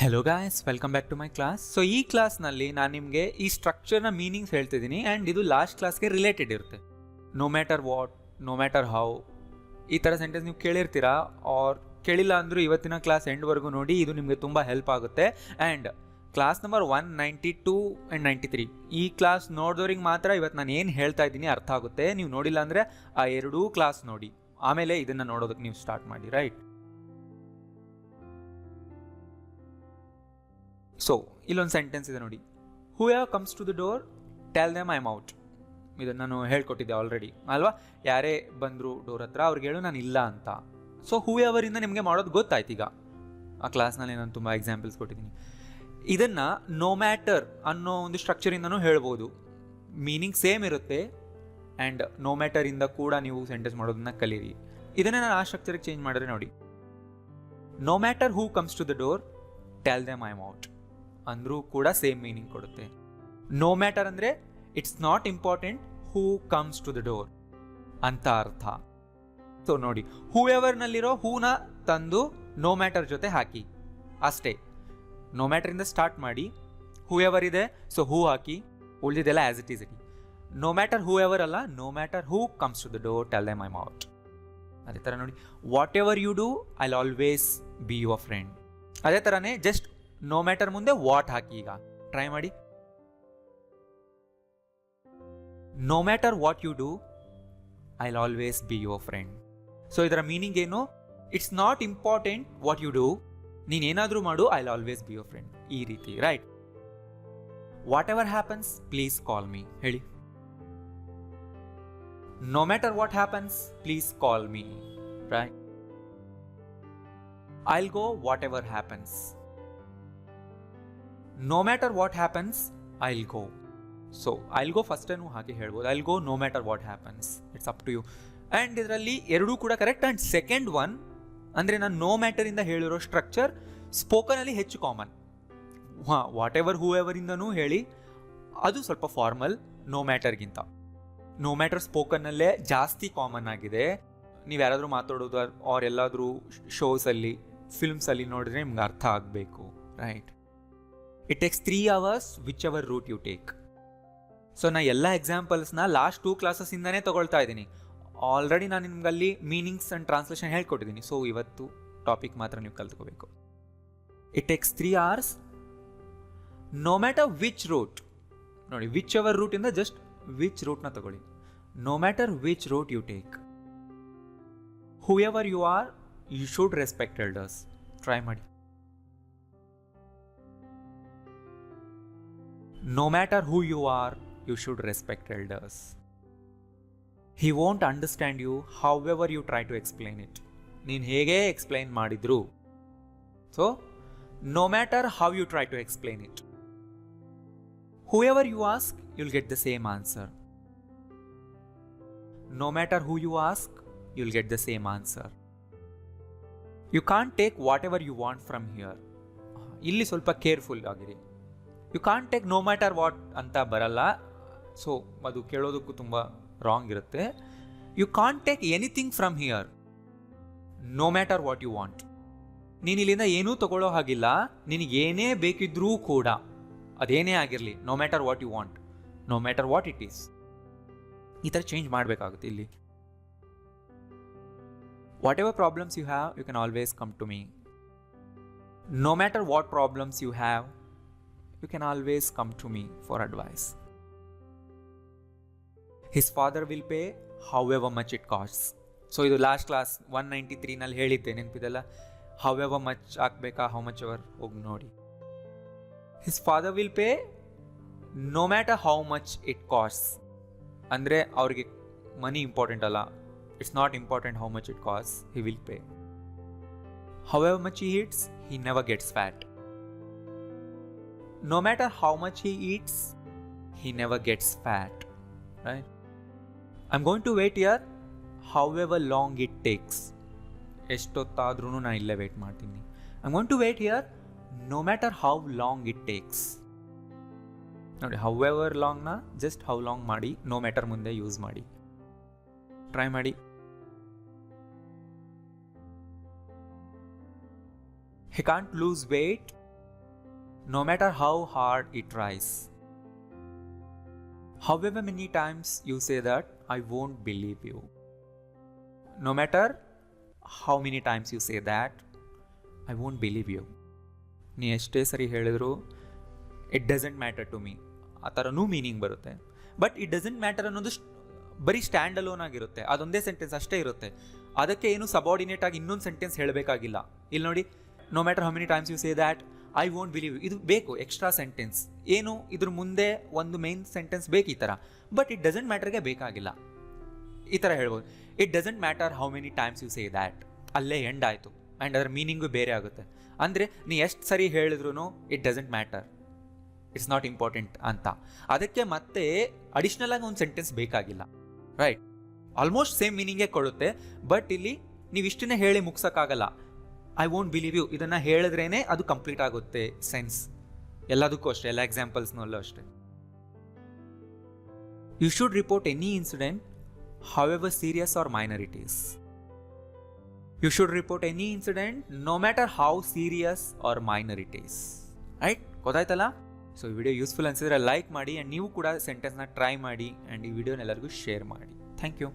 Hello guys, welcome back to my class. So ಈ ಕ್ಲಾಸ್ನಲ್ಲಿ ನಾನು ನಿಮಗೆ ಈ ಸ್ಟ್ರಕ್ಚರ್ನ ಮೀನಿಂಗ್ಸ್ ಹೇಳ್ತಿದ್ದೀನಿ ಆ್ಯಂಡ್ ಇದು ಲಾಸ್ಟ್ ಕ್ಲಾಸ್ಗೆ ರಿಲೇಟೆಡ್ ಇರುತ್ತೆ. No matter what, no matter how, ಈ ಥರ ಸೆಂಟೆನ್ಸ್ ನೀವು ಕೇಳಿರ್ತೀರಾ. ಆರ್ ಕೇಳಿಲ್ಲ ಅಂದರೂ ಇವತ್ತಿನ ಕ್ಲಾಸ್ ಎಂಡ್ವರೆಗೂ ನೋಡಿ, ಇದು ನಿಮಗೆ ತುಂಬ ಹೆಲ್ಪ್ ಆಗುತ್ತೆ. ಆ್ಯಂಡ್ ಕ್ಲಾಸ್ ನಂಬರ್ 192 ಆ್ಯಂಡ್ 93 ಈ ಕ್ಲಾಸ್ ನೋಡಿದವ್ರಿಗೆ ಮಾತ್ರ ಇವತ್ತು ನಾನು ಏನು ಹೇಳ್ತಾ ಇದ್ದೀನಿ ಅರ್ಥ ಆಗುತ್ತೆ. ನೀವು ನೋಡಿಲ್ಲ ಅಂದರೆ ಆ ಎರಡೂ ಕ್ಲಾಸ್ ನೋಡಿ, ಆಮೇಲೆ ಇದನ್ನು ನೋಡೋದಕ್ಕೆ ನೀವು ಸ್ಟಾರ್ಟ್ ಮಾಡಿ, ರೈಟ್? ಸೊ ಇಲ್ಲೊಂದು ಸೆಂಟೆನ್ಸ್ ಇದೆ ನೋಡಿ, whoever comes to the door tell them I am out. ಇದನ್ನು ನಾನು ಹೇಳ್ಕೊಟ್ಟಿದ್ದೆ ಆಲ್ರೆಡಿ ಅಲ್ವಾ? ಯಾರೇ ಬಂದರು ಡೋರ್ ಹತ್ರ ಅವ್ರಿಗೆ ಹೇಳು ನಾನು ಇಲ್ಲ ಅಂತ. ಸೊ ಹೂ ಎವರಿಂದ ನಿಮಗೆ ಮಾಡೋದು ಗೊತ್ತಾಯ್ತು. ಈಗ ಆ ಕ್ಲಾಸ್ನಲ್ಲಿ ನಾನು ತುಂಬ ಎಕ್ಸಾಂಪಲ್ಸ್ ಕೊಟ್ಟಿದ್ದೀನಿ. ಇದನ್ನು ನೋ ಮ್ಯಾಟರ್ ಅನ್ನೋ ಒಂದು ಸ್ಟ್ರಕ್ಚರಿಂದನೂ ಹೇಳ್ಬೋದು, ಮೀನಿಂಗ್ ಸೇಮ್ ಇರುತ್ತೆ. ಆ್ಯಂಡ್ ನೋ ಮ್ಯಾಟರಿಂದ ಕೂಡ ನೀವು ಸೆಂಟೆನ್ಸ್ ಮಾಡೋದನ್ನ ಕಲೀರಿ. ಇದನ್ನೇ ನಾನು ಆ ಸ್ಟ್ರಕ್ಚರಿಗೆ ಚೇಂಜ್ ಮಾಡಿದ್ರೆ ನೋಡಿ, no matter who comes to the door tell them I am out ಅಂದರೂ ಕೂಡ ಸೇಮ್ ಮೀನಿಂಗ್ ಕೊಡುತ್ತೆ. ನೋ ಮ್ಯಾಟರ್ ಅಂದರೆ it's not important who comes to the door ಅಂತ ಅರ್ಥ. ಸೊ ನೋಡಿ, ಹೂ ಎವರ್ನಲ್ಲಿರೋ ಹೂನ ತಂದು ನೋ ಮ್ಯಾಟರ್ ಜೊತೆ ಹಾಕಿ ಅಷ್ಟೇ. ನೋ ಮ್ಯಾಟರಿಂದ ಸ್ಟಾರ್ಟ್ ಮಾಡಿ, ಹೂ ಎವರ್ ಇದೆ ಸೊ ಹೂ ಹಾಕಿ, ಉಳಿದಿದೆಲ್ಲ ಆ್ಯಸ್ ಇಟ್ ಈಸ್ ಇಡಿ. ನೋ ಮ್ಯಾಟರ್ ಹೂ ಎವರ್ ಅಲ್ಲ, no matter who comes to the door tell them I am out. ಅದೇ ಥರ ನೋಡಿ, whatever you do I will always be your friend. ಅದೇ ಥರನೇ just no matter ಮುಂದೆ what ಹಾಕಿ. ಈಗ ಟ್ರೈ ಮಾಡಿ, no matter what you do I will always be your friend. So ಇದರ ಮೀನಿಂಗ್ ಏನು? It's not important what you do, ನೀನೇನಾದರೂ ಮಾಡು, I will always be your friend, ಈ ರೀತಿ, right? Whatever happens please call me ಹೇಳಿ. No matter what happens please call me, right? I'll go whatever happens. No matter what happens, I'll go. So I'll go first ಅನ್ನು ಹಾಗೆ ಹೇಳ್ಬೋದು. I'll go no matter what happens. It's up to you. And ಇದರಲ್ಲಿ ಎರಡೂ ಕೂಡ correct. And second one ಅಂದರೆ ನಾನು no ಮ್ಯಾಟರಿಂದ ಹೇಳಿರೋ structure ಸ್ಪೋಕನಲ್ಲಿ ಹೆಚ್ಚು ಕಾಮನ್. ವಾಟ್ ಎವರ್ ಹೂ ಎವರಿಂದನೂ ಹೇಳಿ, ಅದು ಸ್ವಲ್ಪ ಫಾರ್ಮಲ್ ನೋ ಮ್ಯಾಟರ್ಗಿಂತ. ನೋ ಮ್ಯಾಟರ್ ಸ್ಪೋಕನ್ನಲ್ಲೇ ಜಾಸ್ತಿ ಕಾಮನ್ ಆಗಿದೆ. ನೀವು ಯಾರಾದರೂ ಮಾತಾಡೋದು ಅವ್ರು ಎಲ್ಲಾದರೂ ಶೋಸಲ್ಲಿ ಫಿಲ್ಮ್ಸಲ್ಲಿ ನೋಡಿದ್ರೆ ನಿಮ್ಗೆ ಅರ್ಥ ಆಗಬೇಕು, right? It takes 3 hours whichever route you take. So ನಾನು ಎಲ್ಲ ಎಕ್ಸಾಂಪಲ್ಸ್ನ ಲಾಸ್ಟ್ 2 ಕ್ಲಾಸಸ್ಸಿಂದನೇ ತೊಗೊಳ್ತಾ ಇದ್ದೀನಿ. ಆಲ್ರೆಡಿ ನಾನು ನಿಮ್ಗಲ್ಲಿ ಮೀನಿಂಗ್ಸ್ ಆ್ಯಂಡ್ ಟ್ರಾನ್ಸ್ಲೇಷನ್ ಹೇಳ್ಕೊಟ್ಟಿದ್ದೀನಿ. ಸೊ ಇವತ್ತು ಟಾಪಿಕ್ ಮಾತ್ರ ನೀವು ಕಲ್ತ್ಕೋಬೇಕು. It takes 3 hours no matter which route. ನೋಡಿ, ವಿಚ್ ಎವರ್ ರೂಟಿಂದ ಜಸ್ಟ್ ವಿಚ್ ರೂಟ್ನ ತಗೊಳ್ಳಿ. No matter which route you take, whoever you are, you should respect elders. Try ಮಾಡಿ. No matter who you are, you should respect elders. He won't understand you however you try to explain it. ನೀನು ಹೇಗೆ explain ಮಾಡಿದ್ರು. So no matter how you try to explain it, whoever you ask, you'll get the same answer. No matter who you ask, you'll get the same answer. You can't take whatever you want from here. ಇಲ್ಲಿ ಸ್ವಲ್ಪ careful ಆಗಿರಿ. You can't take no matter what ಅಂತ ಬರಲ್ಲ. So ಅದು ಕೇಳೋದಕ್ಕೂ ತುಂಬ wrong ಇರುತ್ತೆ. You can't take anything from here no matter what you want. ನೀನು ಇಲ್ಲಿಂದ ಏನೂ ತಗೊಳ್ಳೋ ಹಾಗಿಲ್ಲ. ನಿನಗೆ ಏನೇ ಬೇಕಿದ್ರೂ ಕೂಡ, ಅದೇನೇ ಆಗಿರಲಿ, no matter what you want, no matter what it is, ಈ ಥರ ಚೇಂಜ್ ಮಾಡಬೇಕಾಗುತ್ತೆ ಇಲ್ಲಿ. Whatever problems you have, you can always come to me. No matter what problems you have, you can always come to me for advice. His father will pay however much it costs. So ಇದು last class 193 ನಲ್ಲಿ ಹೇಳಿದ್ದೆ, ನೆನಪಿದೆಲ್ಲ? however much ಹಾಕ್ಬೇಕಾ, how much ever ಹೋಗಿ ನೋಡಿ. His father will pay no matter how much it costs. ಅಂದರೆ ಅವ್ರಿಗೆ ಮನಿ important ಅಲ್ಲ. It's not important how much it costs, he will pay. However much he eats, he never gets fat. No matter how much he eats, he never gets fat, right? I'm going to wait here however long it takes. ಎಷ್ಟೊತ್ತಾದ್ರೂ ನಾನು ಇಲ್ಲೇ wait ಮಾಡ್ತೀನಿ. I'm going to wait here no matter how long it takes. ನೋಡಿ, however longನ just how long ಮಾಡಿ, no matter ಮುಂದೆ use ಮಾಡಿ. Try ಮಾಡಿ. He can't lose weight no matter how hard it tries. However many times you say that, I won't believe you. No matter how many times you say that, I won't believe you. ನೀ ಎಷ್ಟೇ ಸರಿ ಹೇಳಿದ್ರು it doesn't matter to me, ಆ ಥರನೂ meaning ಬರುತ್ತೆ. But it doesn't matter ಅನ್ನೋದು ಬರೀ stand alone ಆಗಿರುತ್ತೆ, ಅದೊಂದೇ ಸೆಂಟೆನ್ಸ್ ಅಷ್ಟೇ ಇರುತ್ತೆ. ಅದಕ್ಕೆ ಏನು ಸಬಾರ್ಡಿನೇಟ್ ಆಗಿ ಇನ್ನೊಂದು ಸೆಂಟೆನ್ಸ್ ಹೇಳಬೇಕಾಗಿಲ್ಲ. ಇಲ್ಲಿ ನೋಡಿ, no matter how many times you say that, I won't believe you, ಇದು ಬೇಕು ಎಕ್ಸ್ಟ್ರಾ ಸೆಂಟೆನ್ಸ್. ಏನು ಇದ್ರ ಮುಂದೆ ಒಂದು ಮೇನ್ ಸೆಂಟೆನ್ಸ್ ಬೇಕು ಈ ಥರ. ಬಟ್ ಇಟ್ ಡಸಂಟ್ ಮ್ಯಾಟರ್ಗೆ ಬೇಕಾಗಿಲ್ಲ. ಈ ಥರ ಹೇಳ್ಬೋದು, it doesn't matter how many times you say that, ಅಲ್ಲೇ ಎಂಡ್ ಆಯಿತು. ಆ್ಯಂಡ್ ಅದರ ಮೀನಿಂಗು ಬೇರೆ ಆಗುತ್ತೆ. ಅಂದರೆ ನೀ ಎಷ್ಟು ಸರಿ ಹೇಳಿದ್ರು it doesn't matter, it's not important ಅಂತ. ಅದಕ್ಕೆ ಮತ್ತೆ ಅಡಿಷ್ನಲ್ ಆಗಿ ಒಂದು ಸೆಂಟೆನ್ಸ್ ಬೇಕಾಗಿಲ್ಲ, ರೈಟ್? ಆಲ್ಮೋಸ್ಟ್ ಸೇಮ್ ಮೀನಿಂಗೇ ಕೊಡುತ್ತೆ. ಬಟ್ ಇಲ್ಲಿ ನೀವು ಇಷ್ಟನ್ನೇ ಹೇಳಿ ಮುಗ್ಸೋಕ್ಕಾಗಲ್ಲ. ಐ ವೋಂಟ್ ಬಿಲೀವ್ ಯು ಇದನ್ನು ಹೇಳಿದ್ರೇ ಅದು ಕಂಪ್ಲೀಟ್ ಆಗುತ್ತೆ ಸೆನ್ಸ್. ಎಲ್ಲದಕ್ಕೂ ಅಷ್ಟೇ, ಎಲ್ಲ ಎಕ್ಸಾಂಪಲ್ಸ್ನಲ್ಲೂ ಅಷ್ಟೇ. You should report any incident however serious or minor it is. You should report any incident no matter how serious or minor it is. Right? ಗೊತ್ತಾಯ್ತಲ್ಲ? So ಈ ವಿಡಿಯೋ ಯೂಸ್ಫುಲ್ ಅನ್ಸಿದ್ರೆ ಲೈಕ್ ಮಾಡಿ, ಆ್ಯಂಡ್ ನೀವು ಕೂಡ ಸೆಂಟೆನ್ಸ್ನ ಟ್ರೈ ಮಾಡಿ, and ಈ ವಿಡಿಯೋನ ಎಲ್ಲರಿಗೂ ಶೇರ್ ಮಾಡಿ. Thank you.